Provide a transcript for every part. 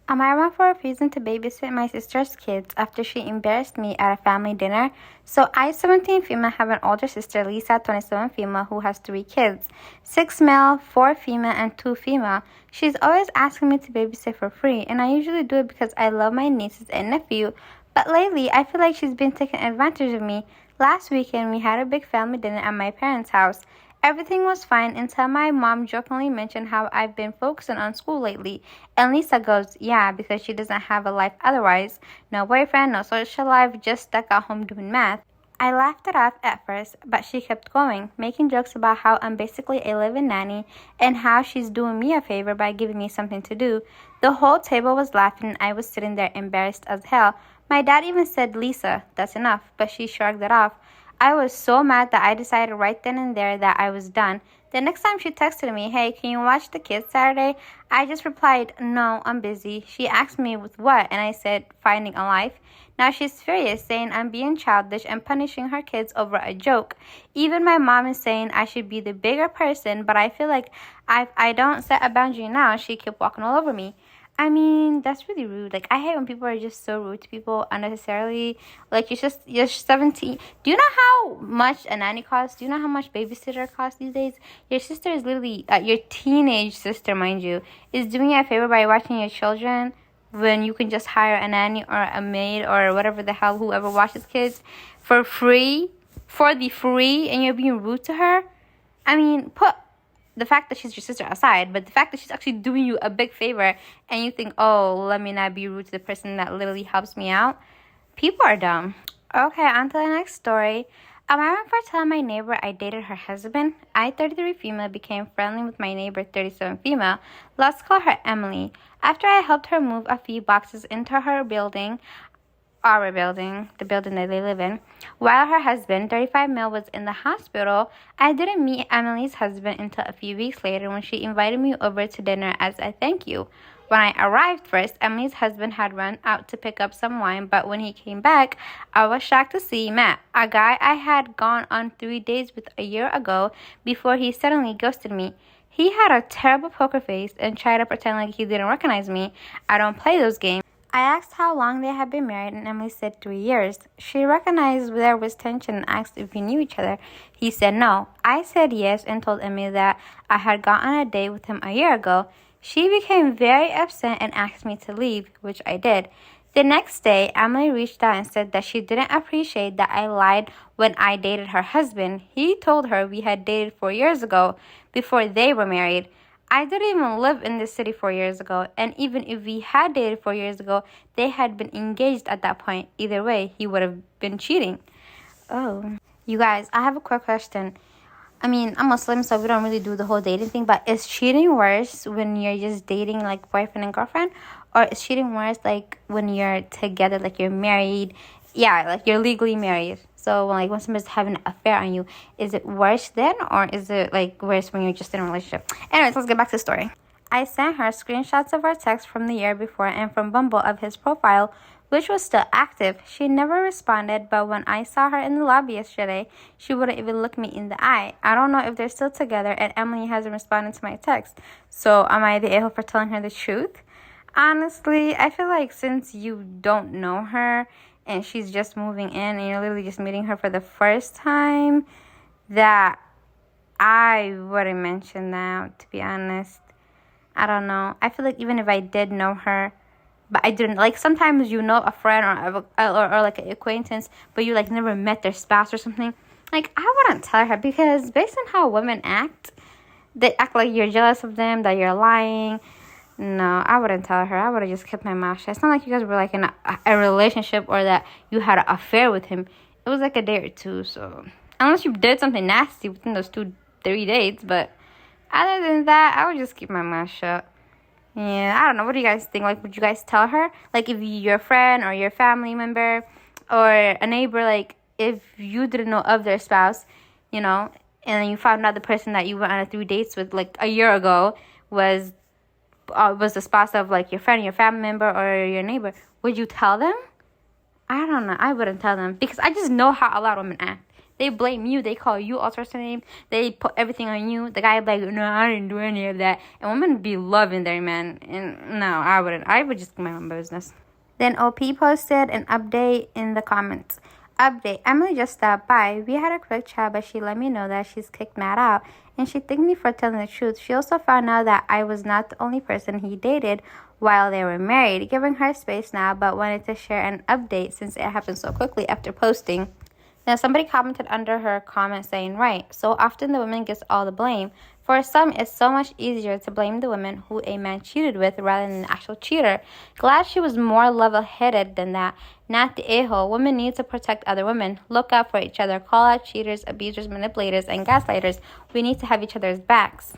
Amara for refusing to babysit my sister's kids after she embarrassed me at a family dinner. So I, 17 female, have an older sister, Lisa, 27 female, who has 3 kids, 6 male, 4 female, and 2 female. She's always asking me to babysit for free, and I usually do it because I love my nieces and nephew. But lately, I feel like she's been taking advantage of me. Last weekend, we had a big family dinner at my parents' house. Everything was fine until my mom jokingly mentioned how I've been focusing on school lately. And Lisa goes, yeah, because she doesn't have a life otherwise. No boyfriend, no social life, just stuck at home doing math. I laughed it off at first, but she kept going, making jokes about how I'm basically a live-in nanny and how she's doing me a favor by giving me something to do. The whole table was laughing and I was sitting there embarrassed as hell. My dad even said, Lisa, that's enough, but she shrugged it off. I was so mad that I decided right then and there that I was done. The next time she texted me, hey, can you watch the kids Saturday? I just replied, no, I'm busy. She asked me with what, and I said, finding a life. Now she's furious, saying I'm being childish and punishing her kids over a joke. Even my mom is saying I should be the bigger person, but I feel like if I don't set a boundary now, she keep walking all over me. I mean, that's really rude. Like, I hate when people are just so rude to people unnecessarily. Like, you're 17. Do you know how much a nanny costs? Do you know how much babysitter costs these days? Your sister is literally, your teenage sister, mind you, is doing you a favor by watching your children when you can just hire a nanny or a maid or whatever the hell, whoever watches kids, for free, and you're being rude to her. I mean, put the fact that she's your sister aside, but the fact that she's actually doing you a big favor and you think, oh, let me not be rude to the person that literally helps me out. People are dumb. Okay, on to the next story. I remember telling my neighbor I dated her husband. I, 33 female, became friendly with my neighbor, 37 female. Let's call her Emily. After I helped her move a few boxes into her building, our building, the building that they live in, while her husband, 35 male, was in the hospital, I didn't meet Emily's husband until a few weeks later when she invited me over to dinner as a thank you. When I arrived first, Emily's husband had run out to pick up some wine, but when he came back, I was shocked to see Matt, a guy I had gone on 3 dates with a year ago before he suddenly ghosted me. He had a terrible poker face and tried to pretend like he didn't recognize me. I don't play those games. I asked how long they had been married, and Emily said 3 years. She recognized there was tension and asked if we knew each other. He said no. I said yes and told Emily that I had gone on a date with him a year ago. She became very upset and asked me to leave, which I did. The next day, Emily reached out and said that she didn't appreciate that I lied when I dated her husband. He told her we had dated 4 years ago, before they were married. I didn't even live in this city 4 years ago, and even if we had dated 4 years ago, they had been engaged at that point. Either way, he would have been cheating. Oh. You guys, I have a quick question. I mean, I'm Muslim, so we don't really do the whole dating thing, but is cheating worse when you're just dating, like, boyfriend and girlfriend? Or is cheating worse, like, when you're together, like, you're married? Yeah, like, you're legally married. So, like, when somebody's having an affair on you, is it worse then? Or is it, like, worse when you're just in a relationship? Anyways, let's get back to the story. I sent her screenshots of our text from the year before and from Bumble of his profile, which was still active. She never responded, but when I saw her in the lobby yesterday, she wouldn't even look me in the eye. I don't know if they're still together, and Emily hasn't responded to my text. So, am I the a-hole for telling her the truth? Honestly, I feel like since you don't know her, and she's just moving in, and you're literally just meeting her for the first time, that I wouldn't mention that, to be honest. I don't know. I feel like even if I did know her, but I didn't, like, sometimes you know a friend or like an acquaintance, but you, like, never met their spouse or something. Like, I wouldn't tell her because based on how women act, they act like you're jealous of them, that you're lying. No, I wouldn't tell her. I would have just kept my mouth shut. It's not like you guys were, like, in a relationship or that you had an affair with him. It was, like, a day or two, so. Unless you did something nasty within those 3 dates, but other than that, I would just keep my mouth shut. Yeah, I don't know. What do you guys think? Like, would you guys tell her? Like, if your friend or your family member or a neighbor, like, if you didn't know of their spouse, you know, and then you found out the person that you went on 3 dates with, like, a year ago was the spouse of, like, your friend, your family member, or your neighbor, would you tell them? I don't know. I wouldn't tell them because I just know how a lot of women act. They blame you. They call you all sorts of names. They put everything on you. The guy be like, no, I didn't do any of that. And women be loving their men. And no, I wouldn't. I would just mind my own business. Then OP posted an update in the comments. Update, Emily just stopped by. We had a quick chat, but she let me know that she's kicked Matt out, and she thanked me for telling the truth. She also found out that I was not the only person he dated while they were married, giving her space now, but wanted to share an update since it happened so quickly after posting. Now, somebody commented under her comment saying, right, so often the woman gets all the blame. For some, it's so much easier to blame the woman who a man cheated with rather than the actual cheater. Glad she was more level-headed than that, not the a-hole. Women need to protect other women, look out for each other, call out cheaters, abusers, manipulators, and gaslighters. We need to have each other's backs.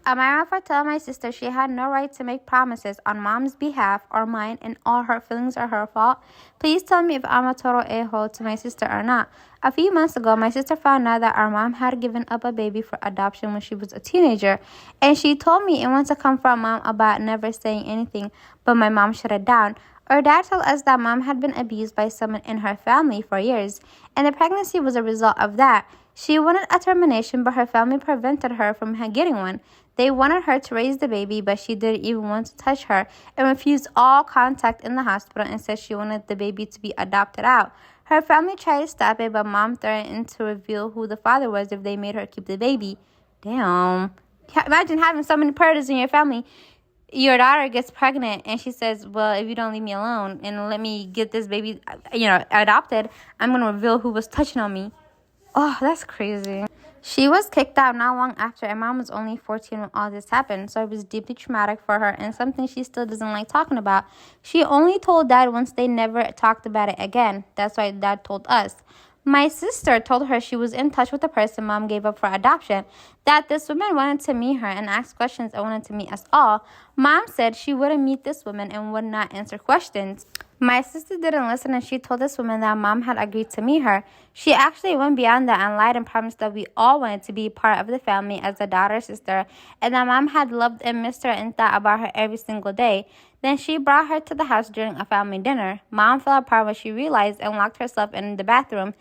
Amira for telling my sister she had no right to make promises on mom's behalf or mine and all her feelings are her fault. Please tell me if I'm a total a-hole to my sister or not. A few months ago, my sister found out that our mom had given up a baby for adoption when she was a teenager, and she told me it wants to come from mom about never saying anything, but my mom shut it down. Her dad told us that mom had been abused by someone in her family for years, and the pregnancy was a result of that. She wanted a termination, but her family prevented her from getting one. They wanted her to raise the baby, but she didn't even want to touch her and refused all contact in the hospital and said she wanted the baby to be adopted out. Her family tried to stop it, but mom threatened to reveal who the father was if they made her keep the baby. Damn. Imagine having so many predators in your family. Your daughter gets pregnant and she says, well, if you don't leave me alone and let me get this baby, adopted, I'm going to reveal who was touching on me. Oh, that's crazy. She was kicked out not long after, and mom was only 14 when all this happened, so it was deeply traumatic for her and something she still doesn't like talking about. She only told dad once they never talked about it again. That's why dad told us. My sister told her she was in touch with the person mom gave up for adoption, that this woman wanted to meet her and ask questions and wanted to meet us all. Mom said she wouldn't meet this woman and would not answer questions. My sister didn't listen and she told this woman that mom had agreed to meet her. She actually went beyond that and lied and promised that we all wanted to be part of the family as a daughter sister and that mom had loved and missed her and thought about her every single day. Then she brought her to the house during a family dinner. Mom fell apart when she realized and locked herself in the bathroom.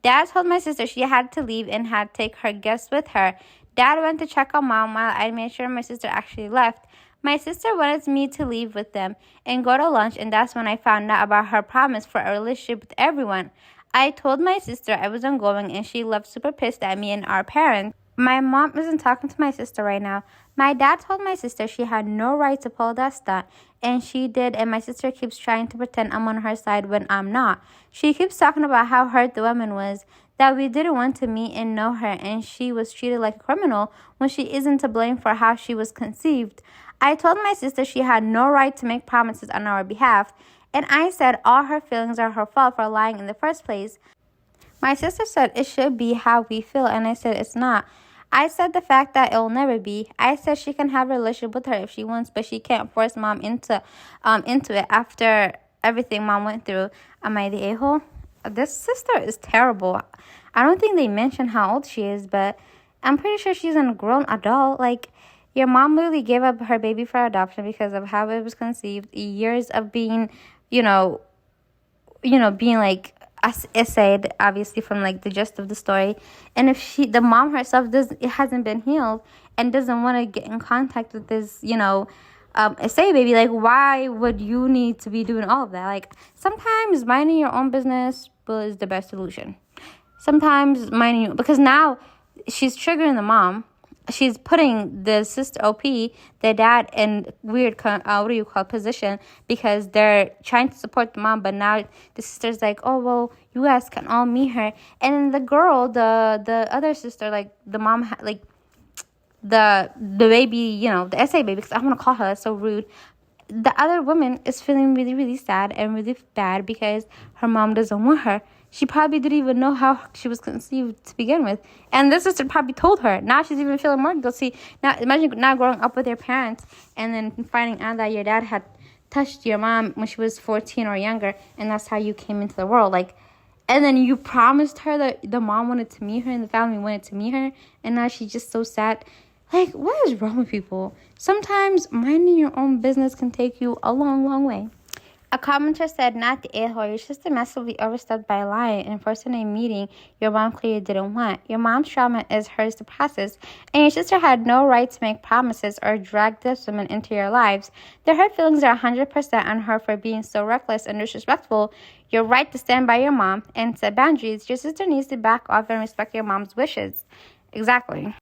Dad told my sister she had to leave and had to take her guests with her. Dad went to check on mom while I made sure my sister actually left. My sister wanted me to leave with them and go to lunch, and that's when I found out about her promise for a relationship with everyone. I told my sister I wasn't going, and she left super pissed at me and our parents. My mom isn't talking to my sister right now. My dad told my sister she had no right to pull that stunt, and she did, and my sister keeps trying to pretend I'm on her side when I'm not. She keeps talking about how hurt the woman was, that we didn't want to meet and know her, and she was treated like a criminal when she isn't to blame for how she was conceived. I told my sister she had no right to make promises on our behalf, and I said all her feelings are her fault for lying in the first place. My sister said it should be how we feel, and I said it's not. I said the fact that it'll never be. I said she can have a relationship with her if she wants, but she can't force mom into it after everything mom went through. Am I the a-hole? This sister is terrible. I don't think they mentioned how old she is, but I'm pretty sure she's a grown adult. Like, your mom literally gave up her baby for adoption because of how it was conceived. Years of being, being like essayed, obviously from like the gist of the story. And if the mom herself hasn't been healed and doesn't want to get in contact with this, essay baby, like why would you need to be doing all of that? Like sometimes minding your own business is the best solution. Sometimes because now she's triggering the mom. She's putting the sister OP, the dad, in weird, position because they're trying to support the mom, but now the sister's like, oh, well, you guys can all meet her. And then the girl, the other sister, like the mom, the baby, the essay baby, because I want to call her, that's so rude. The other woman is feeling really, really sad and really bad because her mom doesn't want her. She probably didn't even know how she was conceived to begin with. And this sister probably told her. Now she's even feeling more guilty. Now imagine now growing up with your parents and then finding out that your dad had touched your mom when she was 14 or younger. And that's how you came into the world. And then you promised her that the mom wanted to meet her and the family wanted to meet her. And now she's just so sad. Like, what is wrong with people? Sometimes minding your own business can take you a long, long way. A commenter said, not the a-hole, your sister massively overstepped by lying and forcing a meeting your mom clearly didn't want. Your mom's trauma is hers to process, and your sister had no right to make promises or drag this woman into your lives. The hurt feelings are 100% on her for being so reckless and disrespectful. Your right to stand by your mom and set boundaries. Your sister needs to back off and respect your mom's wishes. Exactly.